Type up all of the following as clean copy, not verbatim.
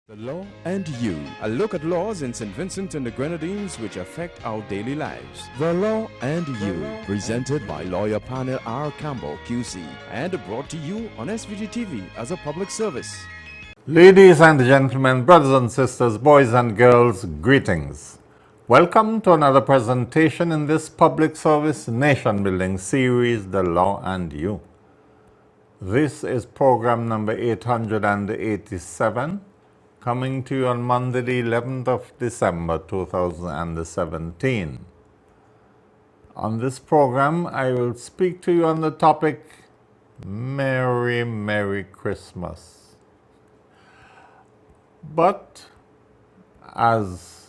The Law and You, a look at laws in St. Vincent and the Grenadines which affect our daily lives. The Law and You, presented by lawyer panel P.R Campbell QC and brought to you on SVG-TV as a public service. Ladies and gentlemen, brothers and sisters, boys and girls, greetings. Welcome to another presentation in this public service nation building series, The Law and You. This is program number 887. Coming to you on Monday, the 11th of December, 2017. On this program, I will speak to you on the topic, Merry, Merry Christmas. But as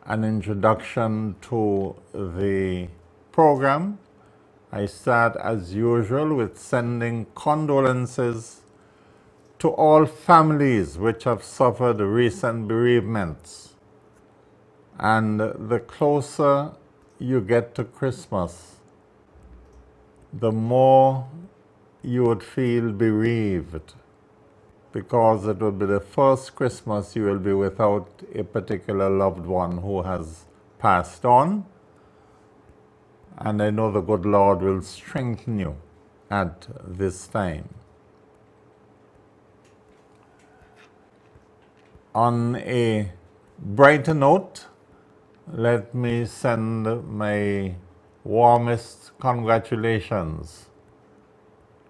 an introduction to the program, I start as usual with sending condolences to all families which have suffered recent bereavements. And the closer you get to Christmas, the more you would feel bereaved, because it will be the first Christmas you will be without a particular loved one who has passed on. And I know the good Lord will strengthen you at this time. On a brighter note, let me send my warmest congratulations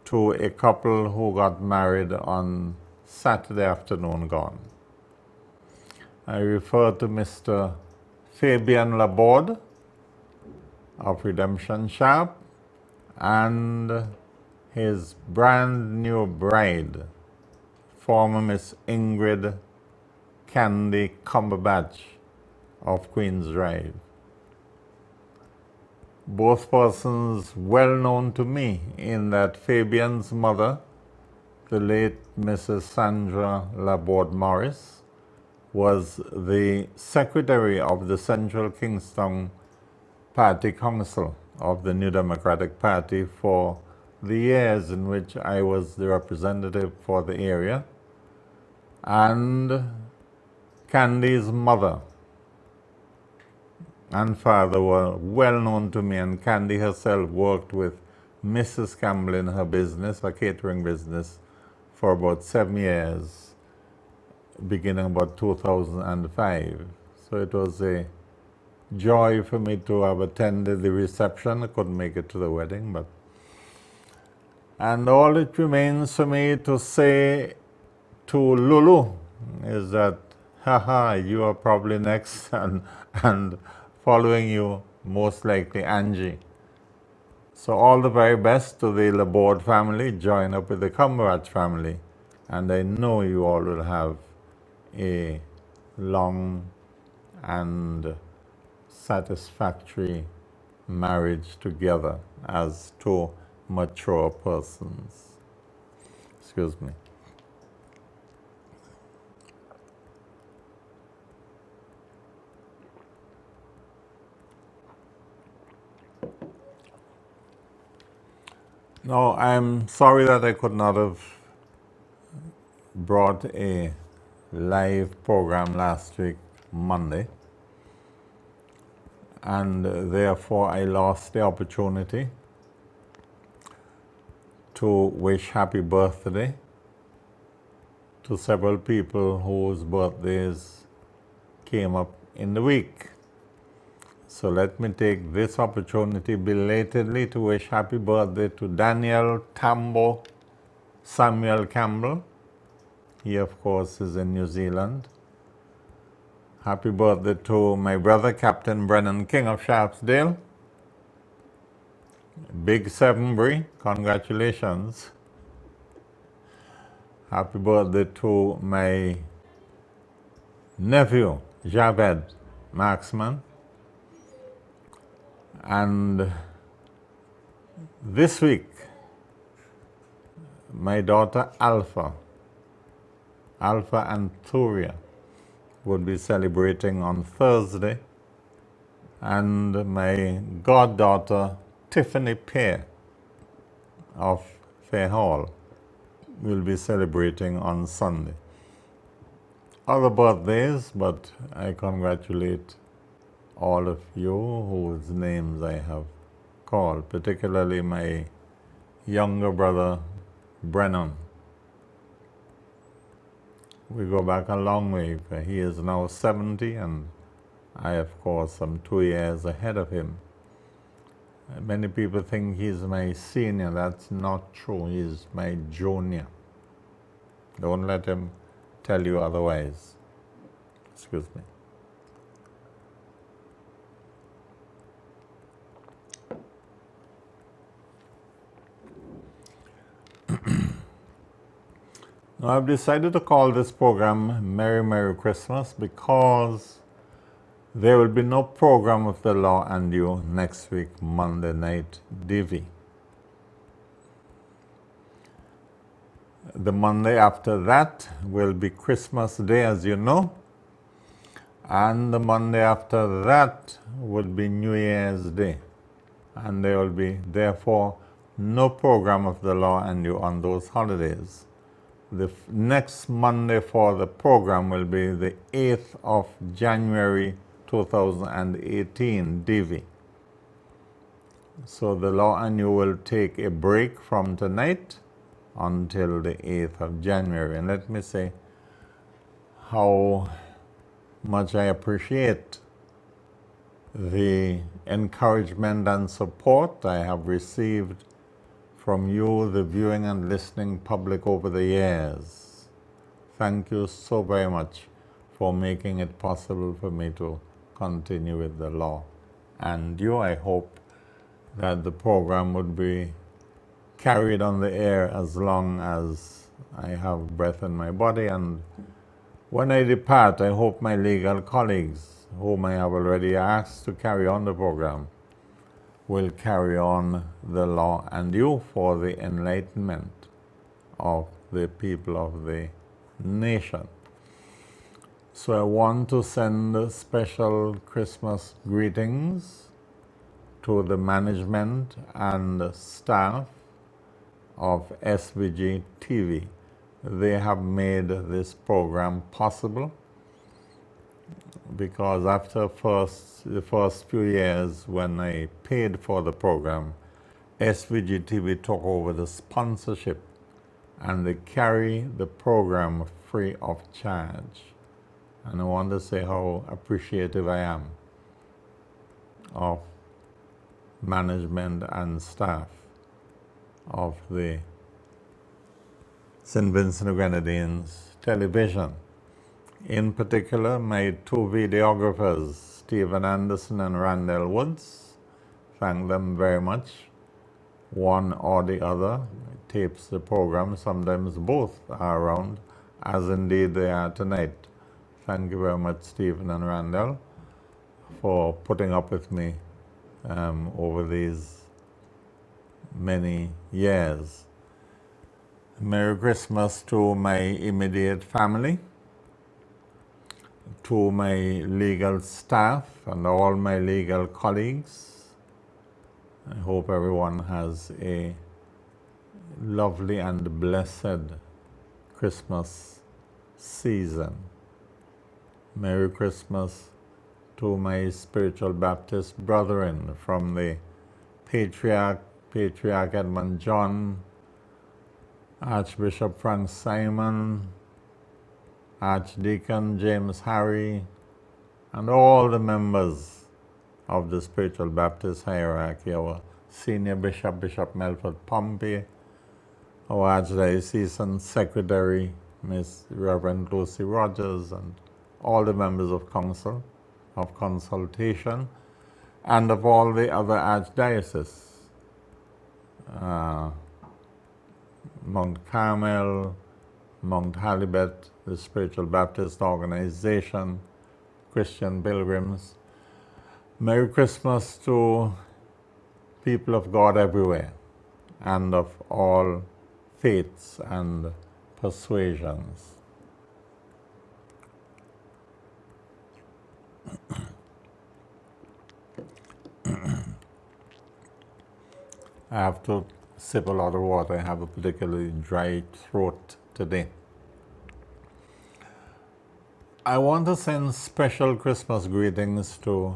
to a couple who got married on Saturday afternoon gone. I refer to Mr. Fabian Laborde of Redemption Shop and his brand new bride, former Miss Ingrid Candy Cumberbatch of Queens Drive. Both persons well known to me in that Fabian's mother, the late Mrs. Sandra Laborde Morris, was the secretary of the Central Kingston Party Council of the New Democratic Party for the years in which I was the representative for the area. And Candy's mother and father were well known to me, and Candy herself worked with Mrs. Campbell in her business, her catering business, for about 7 years, beginning about 2005. So it was a joy for me to have attended the reception. I couldn't make it to the wedding, but... And all it remains for me to say to Lulu is that, haha, you are probably next, and following you, most likely Angie. So all the very best to the Laborde family. Join up with the Cumberbatch family, and I know you all will have a long and satisfactory marriage together as two mature persons. Excuse me. No, I'm sorry that I could not have brought a live program last week, Monday, and therefore I lost the opportunity to wish happy birthday to several people whose birthdays came up in the week. So let me take this opportunity belatedly to wish happy birthday to Daniel Tambo Samuel Campbell. He, of course, is in New Zealand. Happy birthday to my brother, Captain Brennan King of Sharpsdale. Big Sevenbury, congratulations. Happy birthday to my nephew, Javed Marksman. And this week, my daughter Alpha Anturia, would be celebrating on Thursday, and my goddaughter Tiffany Pear of Fair Hall will be celebrating on Sunday. other birthdays, but I congratulate all of you whose names I have called, particularly my younger brother, Brennan. We go back a long way. He is now 70, and I, of course, am 2 years ahead of him. Many people think he's my senior. That's not true. He's my junior. Don't let him tell you otherwise. Excuse me. Now, I've decided to call this program Merry Merry Christmas because there will be no program of the Law and You next week, Monday night, DV. The Monday after that will be Christmas Day, as you know. And the Monday after that would be New Year's Day. And there will be, therefore, no program of the Law and You on those holidays. The next Monday for the program will be the 8th of January 2018, DV. So the Law and You will take a break from tonight until the 8th of January. And let me say how much I appreciate the encouragement and support I have received from you, the viewing and listening public, over the years. Thank you so very much for making it possible for me to continue with the Law and You. I hope that the program would be carried on the air as long as I have breath in my body, and when I depart, I hope my legal colleagues, whom I have already asked to carry on the program, will carry on the Law and You for the enlightenment of the people of the nation. So I want to send special Christmas greetings to the management and staff of SVG-TV. They have made this program possible because after the first few years when I paid for the program, SVG-TV took over the sponsorship and they carry the program free of charge. And I want to say how appreciative I am of management and staff of the St. Vincent and Grenadines television. In particular, my two videographers, Stephen Anderson and Randall Woods. Thank them very much. One or the other tapes the program. Sometimes both are around, as indeed they are tonight. Thank you very much, Stephen and Randall, for putting up with me over these many years. Merry Christmas to my immediate family, to my legal staff and all my legal colleagues. I hope everyone has a lovely and blessed Christmas season. Merry Christmas to my spiritual Baptist brethren from the Patriarch Edmund John, Archbishop Frank Simon, Archdeacon James Harry, and all the members of the spiritual Baptist hierarchy, our senior bishop, Bishop Melford Pompey, our Archdiocesan Secretary, Miss Reverend Lucy Rogers, and all the members of council, of consultation, and of all the other archdioceses. Mount Carmel, Mount Halibut, the Spiritual Baptist Organization, Christian Pilgrims. Merry Christmas to people of God everywhere and of all faiths and persuasions. I have to sip a lot of water. I have a particularly dry throat today. I want to send special Christmas greetings to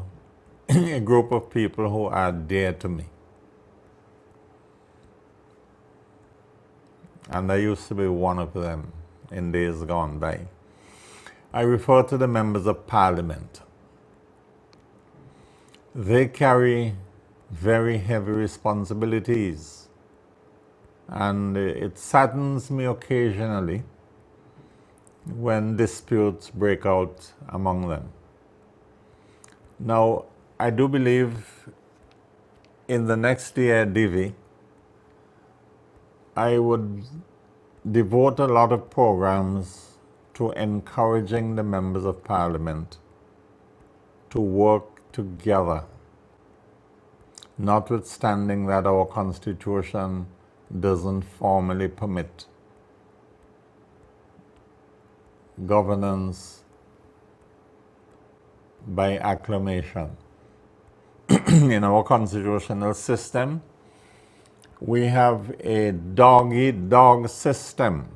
a group of people who are dear to me. And I used to be one of them in days gone by. I refer to the members of Parliament. They carry very heavy responsibilities, and it saddens me occasionally when disputes break out among them. Now, I do believe in the next year, DV, I would devote a lot of programs to encouraging the members of Parliament to work together, notwithstanding that our Constitution doesn't formally permit governance by acclamation. In our constitutional system, we have a dog-eat-dog system,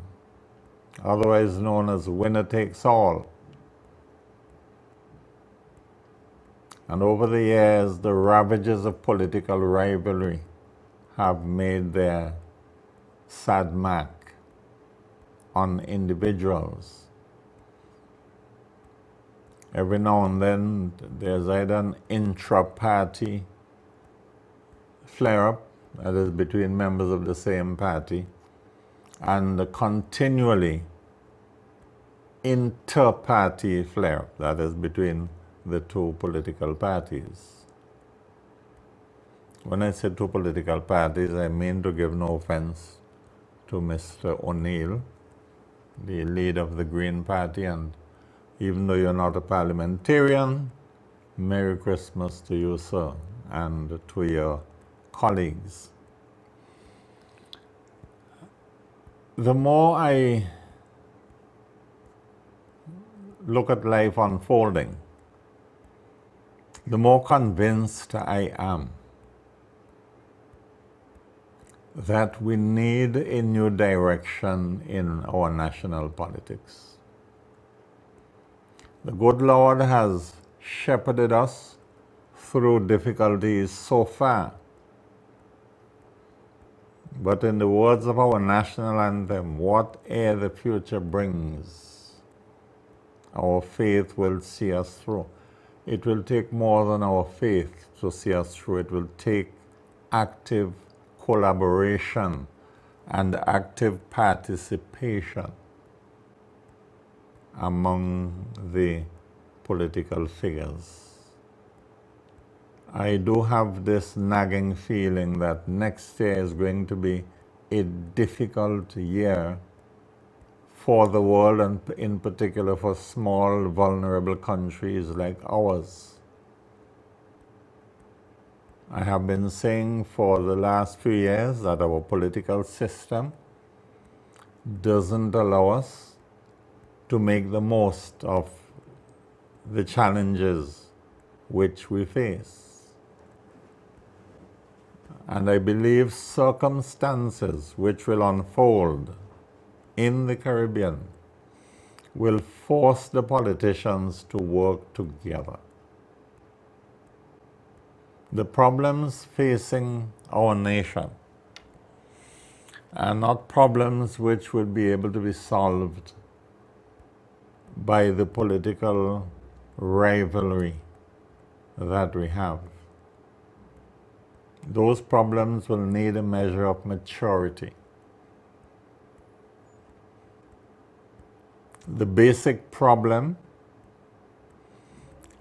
otherwise known as winner takes all. And over the years, the ravages of political rivalry have made their sad mark on individuals. Every now and then, there's either an intra-party flare-up, that is between members of the same party, and continually inter-party flare-up, that is between the two political parties. When I say two political parties, I mean to give no offense to Mr. O'Neill, the leader of the Green Party, and even though you're not a parliamentarian, Merry Christmas to you, sir, and to your colleagues. The more I look at life unfolding, the more convinced I am that we need a new direction in our national politics. The good Lord has shepherded us through difficulties so far. But in the words of our national anthem, whate'er the future brings, our faith will see us through. It will take more than our faith to see us through. It will take active collaboration and active participation among the political figures. I do have this nagging feeling that next year is going to be a difficult year for the world, and in particular for small, vulnerable countries like ours. I have been saying for the last few years that our political system doesn't allow us to make the most of the challenges which we face. And I believe circumstances which will unfold in the Caribbean will force the politicians to work together. The problems facing our nation are not problems which will be able to be solved by the political rivalry that we have. Those problems will need a measure of maturity. The basic problem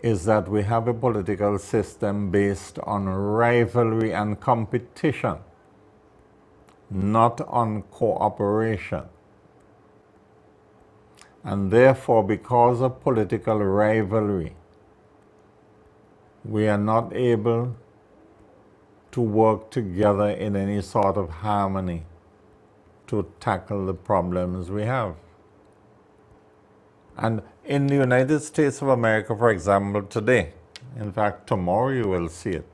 is that we have a political system based on rivalry and competition, not on cooperation. And therefore, because of political rivalry, we are not able to work together in any sort of harmony to tackle the problems we have. And in the United States of America, for example, today, in fact, tomorrow you will see it,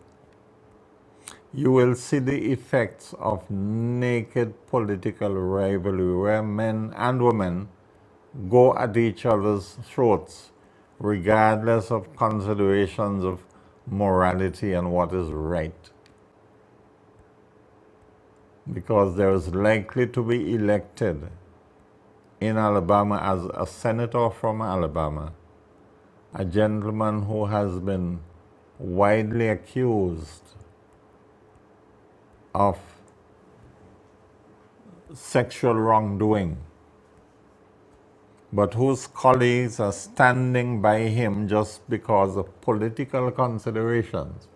you will see the effects of naked political rivalry where men and women go at each other's throats regardless of considerations of morality and what is right. Because there is likely to be elected in Alabama as a senator from Alabama, a gentleman who has been widely accused of sexual wrongdoing, but whose colleagues are standing by him just because of political considerations,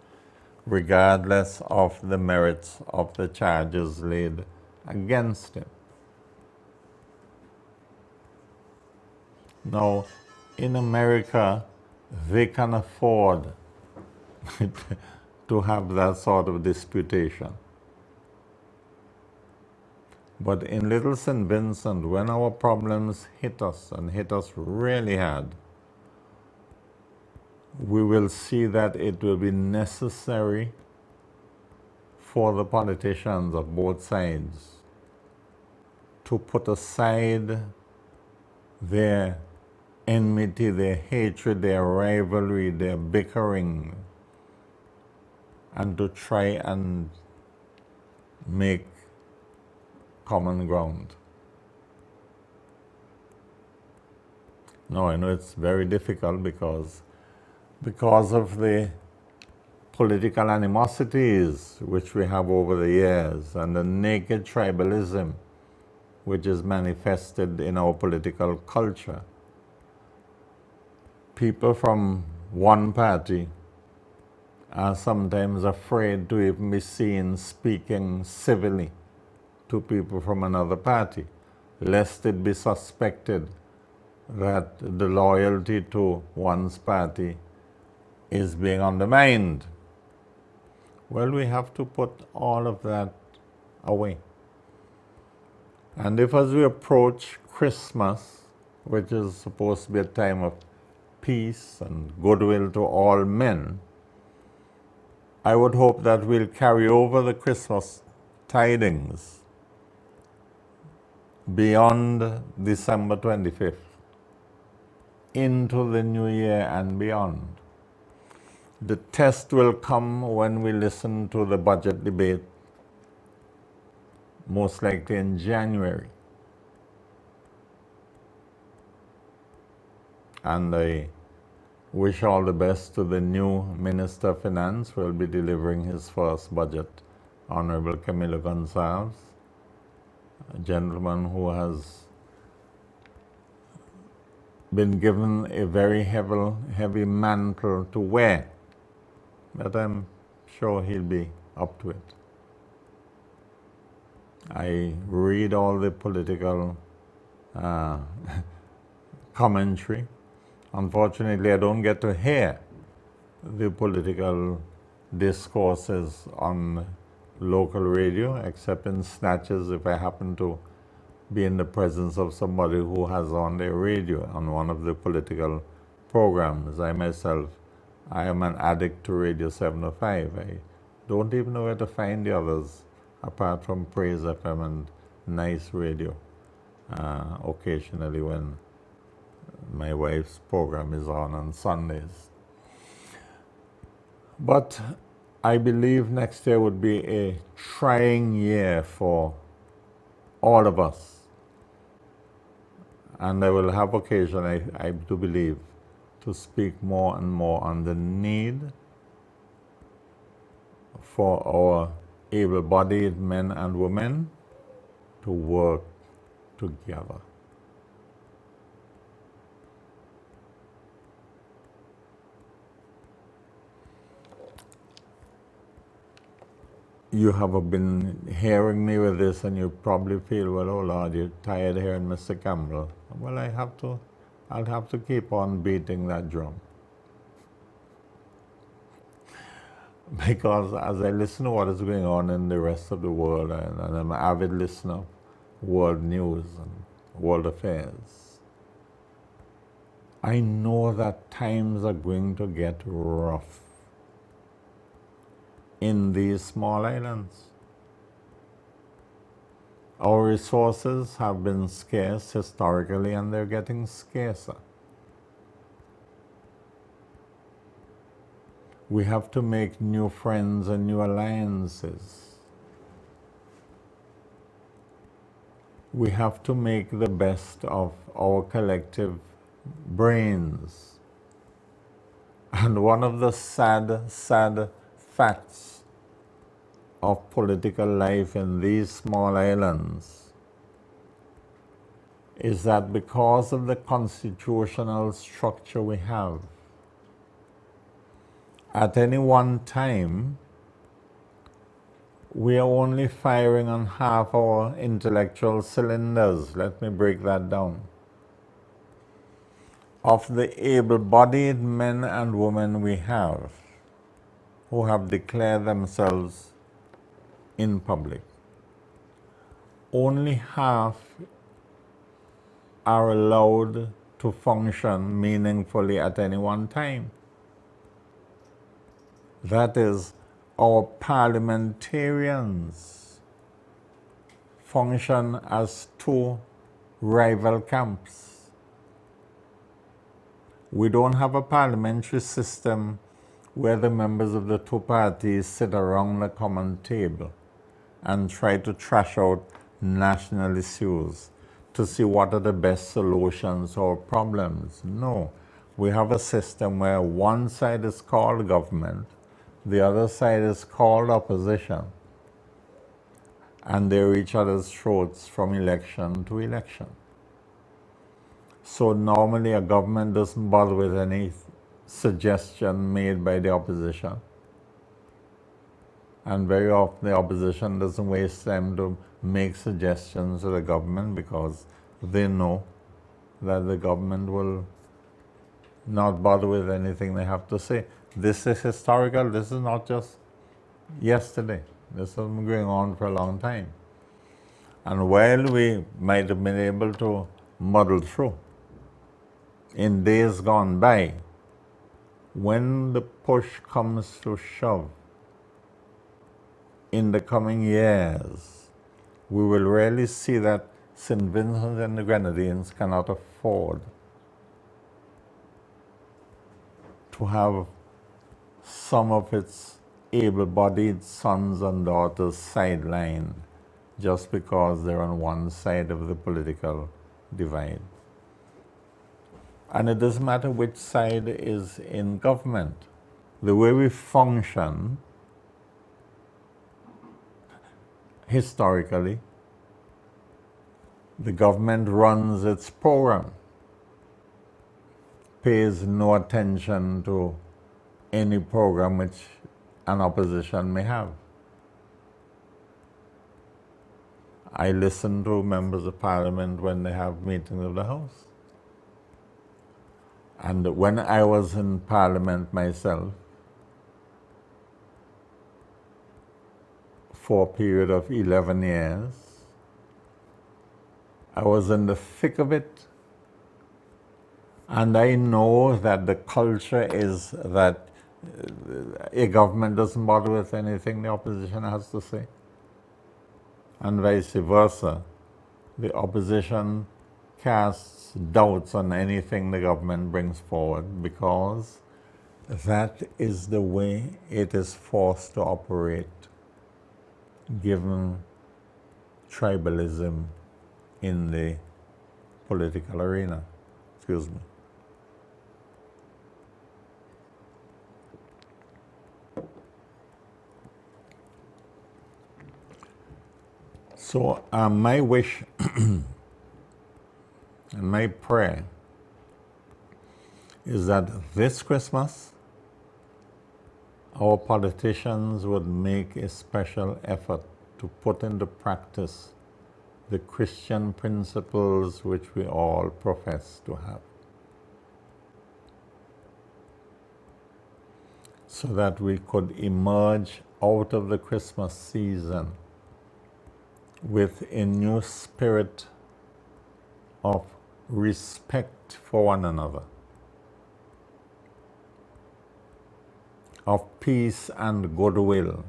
regardless of the merits of the charges laid against him. Now, in America, they can afford to have that sort of disputation. But in Little St. Vincent, when our problems hit us, and hit us really hard, we will see that it will be necessary for the politicians of both sides to put aside their enmity, their hatred, their rivalry, their bickering, and to try and make common ground. Now, I know it's very difficult because of the political animosities which we have over the years and the naked tribalism which is manifested in our political culture. People from one party are sometimes afraid to even be seen speaking civilly to people from another party, lest it be suspected that the loyalty to one's party is being undermined. Well, we have to put all of that away. And if as we approach Christmas, which is supposed to be a time of peace and goodwill to all men, I would hope that we'll carry over the Christmas tidings beyond December 25th into the new year and beyond. The test will come when we listen to the budget debate, most likely in January. And I wish all the best to the new Minister of Finance who will be delivering his first budget, Honorable Camilo Gonsalves, a gentleman who has been given a very heavy mantle to wear, but I'm sure he'll be up to it. I read all the political commentary. Unfortunately, I don't get to hear the political discourses on local radio, except in snatches if I happen to be in the presence of somebody who has on their radio on one of the political programs. I myself, I am an addict to Radio 705. I don't even know where to find the others, apart from Praise FM and Nice Radio, occasionally when my wife's program is on Sundays. But I believe next year would be a trying year for all of us. And I will have occasion, I do believe, to speak more and more on the need for our able-bodied men and women to work together. You have been hearing me with this and you probably feel, well, oh Lord, you're tired of hearing Mr. Campbell. Well, I'll have to keep on beating that drum. Because as I listen to what is going on in the rest of the world, and I'm an avid listener of world news and world affairs, I know that times are going to get rough in these small islands. Our resources have been scarce historically, and they're getting scarcer. We have to make new friends and new alliances. We have to make the best of our collective brains. And one of the sad facts of political life in these small islands is that because of the constitutional structure we have, at any one time, we are only firing on half our intellectual cylinders. Let me break that down. Of the able-bodied men and women we have who have declared themselves in public, only half are allowed to function meaningfully at any one time. That is, our parliamentarians function as two rival camps. We don't have a parliamentary system where the members of the two parties sit around the common table and try to trash out national issues to see what are the best solutions or problems. No, we have a system where one side is called government, the other side is called opposition, and they're each other's throats from election to election. So normally a government doesn't bother with any suggestion made by the opposition. And very often the opposition doesn't waste time to make suggestions to the government because they know that the government will not bother with anything they have to say. This is historical. This is not just yesterday. This has been going on for a long time. And while we might have been able to muddle through, in days gone by, when the push comes to shove, in the coming years, we will really see that St. Vincent and the Grenadines cannot afford to have some of its able-bodied sons and daughters sidelined just because they're on one side of the political divide. And it doesn't matter which side is in government. The way we function historically, the government runs its program, pays no attention to any program which an opposition may have. I listen to members of parliament when they have meetings of the House. And when I was in parliament myself, for a period of 11 years, I was in the thick of it, and I know that the culture is that a government doesn't bother with anything the opposition has to say, and vice versa. The opposition casts doubts on anything the government brings forward because that is the way it is forced to operate, given tribalism in the political arena. Excuse me. So my wish and my prayer is that this Christmas our politicians would make a special effort to put into practice the Christian principles which we all profess to have, so that we could emerge out of the Christmas season with a new spirit of respect for one another, of peace and goodwill.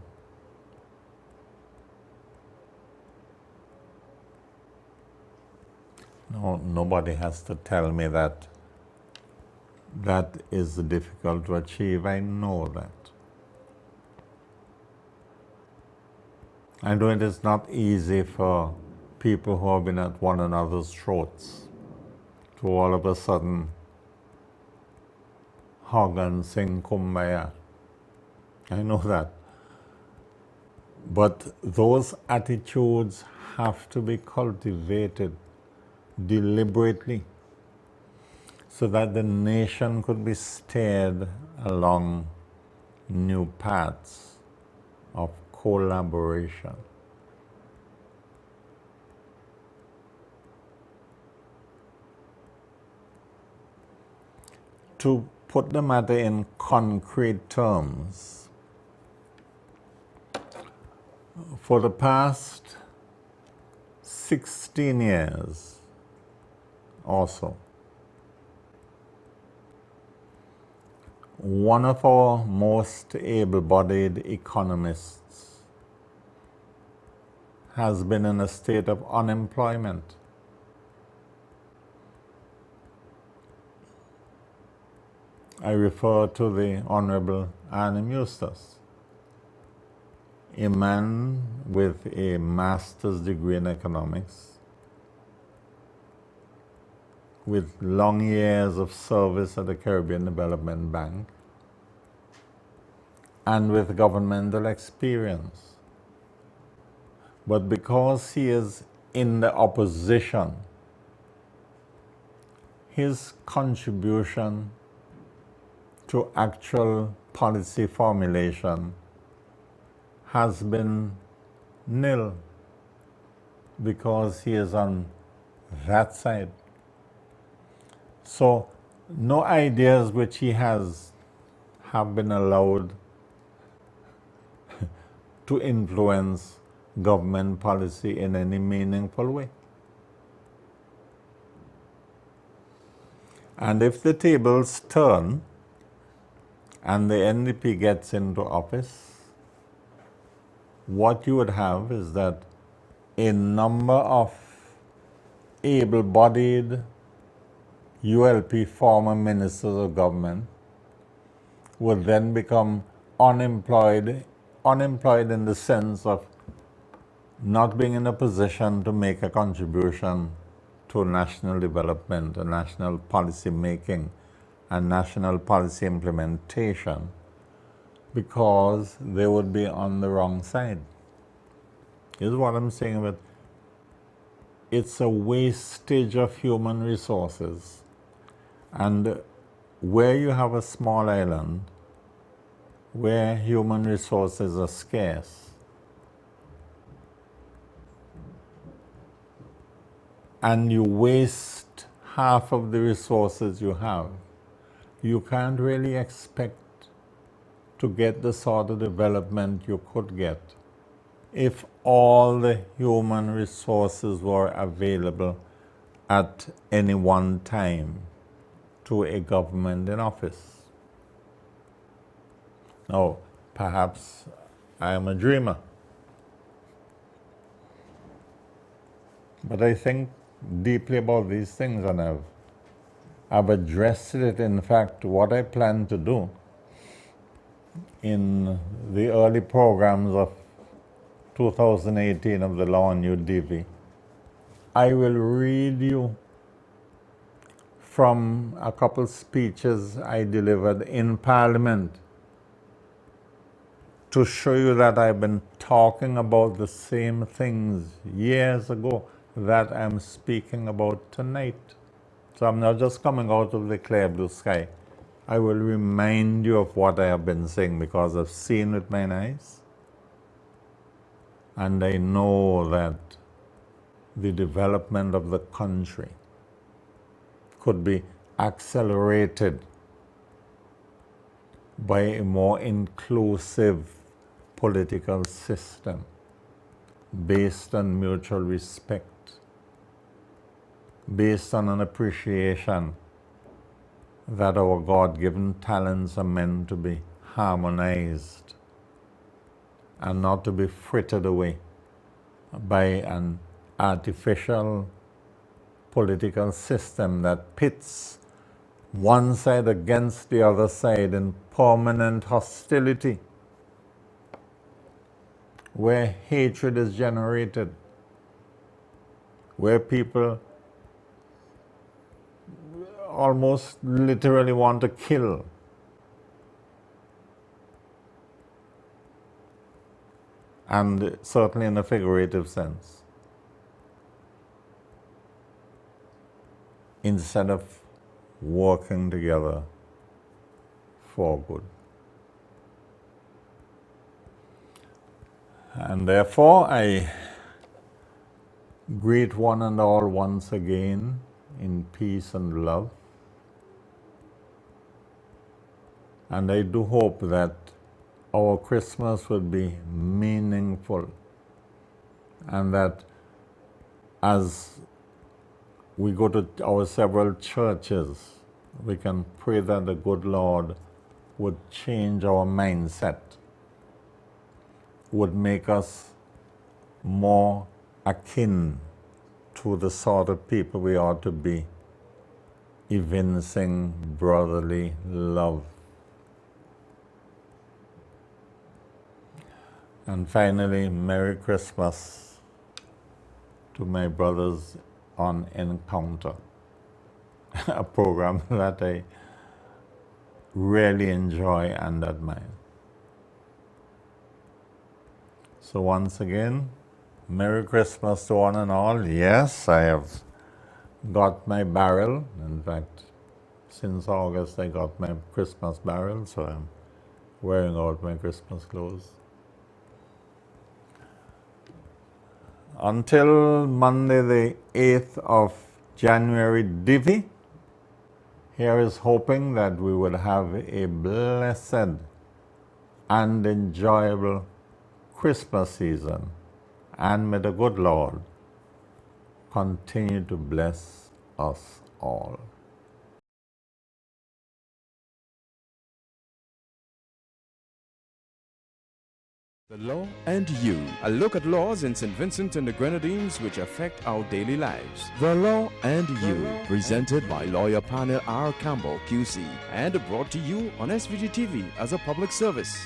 No, nobody has to tell me that that is difficult to achieve. I know that. I know it is not easy for people who have been at one another's throats to all of a sudden hug and sing Kumbaya. I know that. But those attitudes have to be cultivated deliberately so that the nation could be steered along new paths of collaboration. To put the matter in concrete terms, for the past 16 years or so, one of our most able-bodied economists has been in a state of unemployment. I refer to the Honorable Annie Eustace, a man with a master's degree in economics, with long years of service at the Caribbean Development Bank, and with governmental experience. But because he is in the opposition, his contribution to actual policy formulation has been nil, because he is on that side. So no ideas which he has have been allowed to influence government policy in any meaningful way. And if the tables turn and the NDP gets into office, what you would have is that a number of able-bodied ULP former ministers of government would then become unemployed in the sense of not being in a position to make a contribution to national development and national policy making and national policy implementation, because they would be on the wrong side. Is what I'm saying about it's a wastage of human resources. And where you have a small island, where human resources are scarce, and you waste half of the resources you have, you can't really expect to get the sort of development you could get if all the human resources were available at any one time to a government in office. Now, perhaps I am a dreamer, but I think deeply about these things, and I've addressed it. In fact, what I plan to do in the early programs of 2018 of the Law on UDV, I will read you from a couple speeches I delivered in Parliament to show you that I've been talking about the same things years ago that I'm speaking about tonight. So I'm not just coming out of the clear blue sky. I will remind you of what I have been saying, because I've seen with mine eyes. And I know that the development of the country could be accelerated by a more inclusive political system based on mutual respect, based on an appreciation that our God-given talents are meant to be harmonized and not to be frittered away by an artificial political system that pits one side against the other side in permanent hostility. where hatred is generated, where people almost literally want to kill. And certainly in a figurative sense. Instead of working together for good. And therefore, I greet one and all once again in peace and love. And I do hope that our Christmas would be meaningful, and that as we go to our several churches, we can pray that the good Lord would change our mindset, would make us more akin to the sort of people we ought to be, evincing brotherly love. And finally, Merry Christmas to my brothers on Encounter, a program that I really enjoy and admire. So once again, Merry Christmas to one and all. Yes, I have got my barrel. In fact, since August I got my Christmas barrel, so I'm wearing out my Christmas clothes. Until Monday the 8th of January Divi, here is hoping that we will have a blessed and enjoyable Christmas season, and may the good Lord continue to bless us all. The Law and You. A look at laws in St. Vincent and the Grenadines which affect our daily lives. The Law and You. Presented by lawyer panel R. Campbell QC and brought to you on SVG-TV as a public service.